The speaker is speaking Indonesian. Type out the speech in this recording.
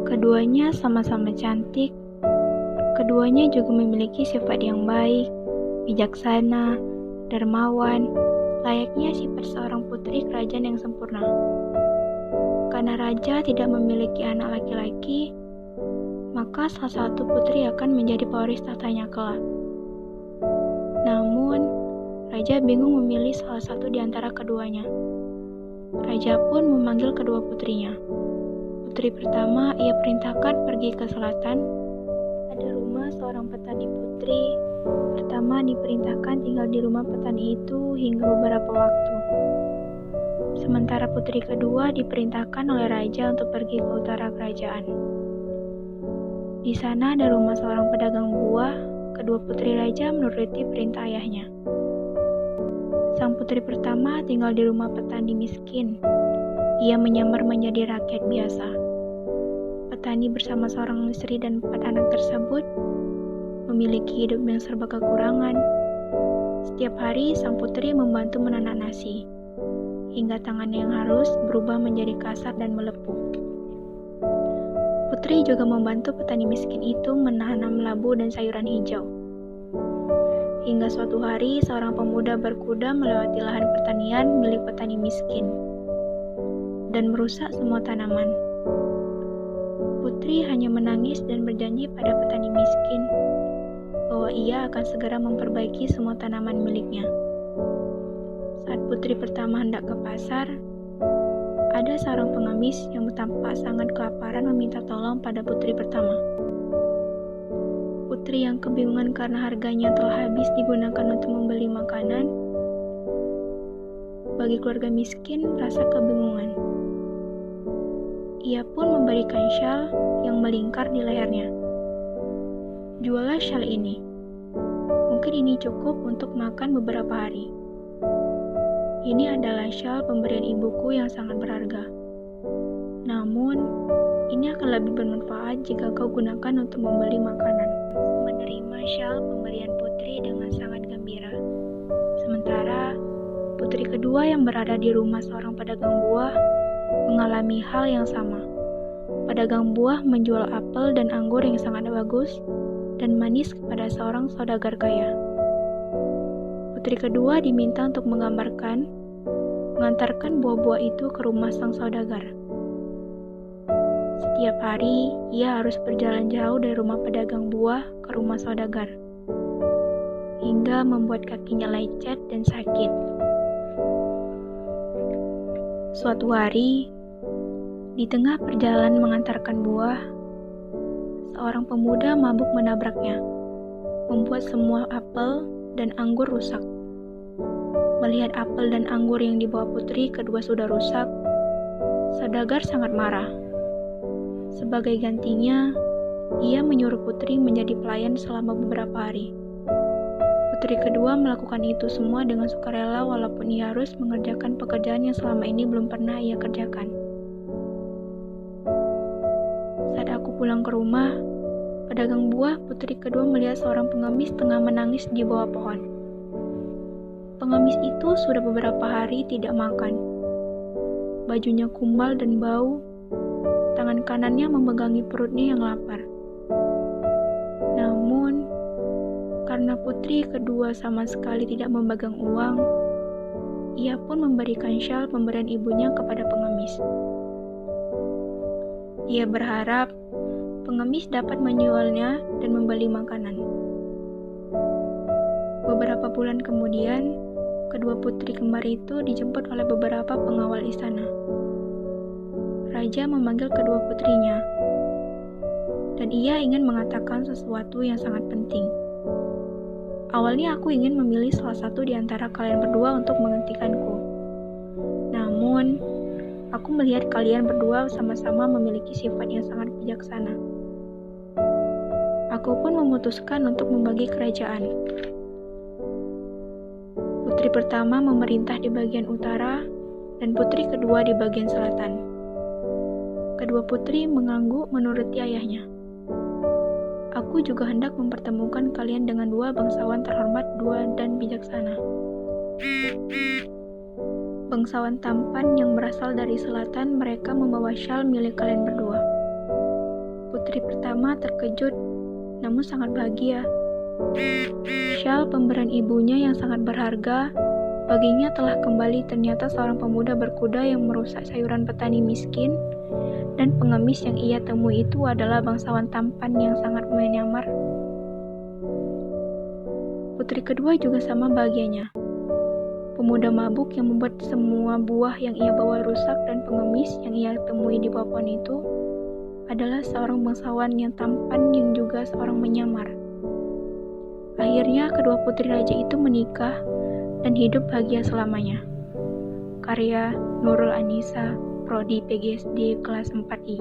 Keduanya sama-sama cantik, keduanya juga memiliki sifat yang baik, bijaksana, dermawan, layaknya sifat seorang putri kerajaan yang sempurna. Karena raja tidak memiliki anak laki-laki, maka salah satu putri akan menjadi pewaris tahtanya kelak. Namun, raja bingung memilih salah satu di antara keduanya. Raja pun memanggil kedua putrinya. Putri pertama ia perintahkan pergi ke selatan. Ada rumah seorang petani putri. Pertama diperintahkan tinggal di rumah petani itu hingga beberapa waktu. Sementara putri kedua diperintahkan oleh raja untuk pergi ke utara kerajaan. Di sana ada rumah seorang pedagang buah. Kedua putri raja menuruti perintah ayahnya. Sang putri pertama tinggal di rumah petani miskin. Ia menyamar menjadi rakyat biasa. Petani bersama seorang istri dan 4 anak tersebut memiliki hidup yang serba kekurangan. Setiap hari sang putri membantu menanak nasi, hingga tangannya yang halus berubah menjadi kasar dan melepuh. Putri juga membantu petani miskin itu menanam labu dan sayuran hijau. Hingga suatu hari seorang pemuda berkuda melewati lahan pertanian milik petani miskin dan merusak semua tanaman. Putri hanya menangis dan berjanji pada petani miskin bahwa ia akan segera memperbaiki semua tanaman miliknya. Saat putri pertama hendak ke pasar, ada seorang pengemis yang tampak sangat kelaparan meminta tolong pada putri pertama. Putri yang kebingungan karena harganya telah habis digunakan untuk membeli makanan, bagi keluarga miskin merasa kebingungan. Ia pun memberikan syal yang melingkar di lehernya. Jualah syal ini. Mungkin ini cukup untuk makan beberapa hari. Ini adalah syal pemberian ibuku yang sangat berharga. Namun, ini akan lebih bermanfaat jika kau gunakan untuk membeli makanan. Menerima syal pemberian putri dengan sangat gembira. Sementara, putri kedua yang berada di rumah seorang pedagang buah mengalami hal yang sama. Pedagang buah menjual apel dan anggur yang sangat bagus dan manis kepada seorang saudagar kaya. Putri kedua diminta untuk mengantarkan buah-buah itu ke rumah sang saudagar. Setiap hari, ia harus berjalan jauh dari rumah pedagang buah ke rumah saudagar, hingga membuat kakinya lecet dan sakit. Suatu hari, di tengah perjalanan mengantarkan buah, seorang pemuda mabuk menabraknya, membuat semua apel dan anggur rusak. Melihat apel dan anggur yang dibawa putri kedua sudah rusak, saudagar sangat marah. Sebagai gantinya, ia menyuruh putri menjadi pelayan selama beberapa hari. Putri kedua melakukan itu semua dengan sukarela walaupun ia harus mengerjakan pekerjaan yang selama ini belum pernah ia kerjakan. Saat aku pulang ke rumah, pedagang buah putri kedua melihat seorang pengemis tengah menangis di bawah pohon. Pengemis itu sudah beberapa hari tidak makan. Bajunya kumbal dan bau, tangan kanannya memegangi perutnya yang lapar. Namun, karena putri kedua sama sekali tidak memegang uang, ia pun memberikan syal pemberian ibunya kepada pengemis. Ia berharap pengemis dapat menjualnya dan membeli makanan. Beberapa bulan kemudian, kedua putri kembar itu dijemput oleh beberapa pengawal istana. Raja memanggil kedua putrinya, dan ia ingin mengatakan sesuatu yang sangat penting. Awalnya aku ingin memilih salah satu di antara kalian berdua untuk menggantikanku. Namun, aku melihat kalian berdua sama-sama memiliki sifat yang sangat bijaksana. Aku pun memutuskan untuk membagi kerajaan. Putri pertama memerintah di bagian utara, dan putri kedua di bagian selatan. Kedua putri mengangguk menuruti ayahnya. Aku juga hendak mempertemukan kalian dengan dua bangsawan terhormat, dua dan bijaksana. Bangsawan tampan yang berasal dari selatan, mereka membawa syal milik kalian berdua. Putri pertama terkejut, namun sangat bahagia. Syal pemberian ibunya yang sangat berharga baginya telah kembali. Ternyata seorang pemuda berkuda yang merusak sayuran petani miskin, dan pengemis yang ia temui itu adalah bangsawan tampan yang sangat menyamar. Putri kedua juga sama bahagianya. Pemuda mabuk yang membuat semua buah yang ia bawa rusak, dan pengemis yang ia temui di bawah pohon itu adalah seorang bangsawan yang tampan yang juga seorang menyamar. Akhirnya kedua putri raja itu menikah dan hidup bahagia selamanya. Karya Nurul Anisa, Prodi PGSD kelas 4I.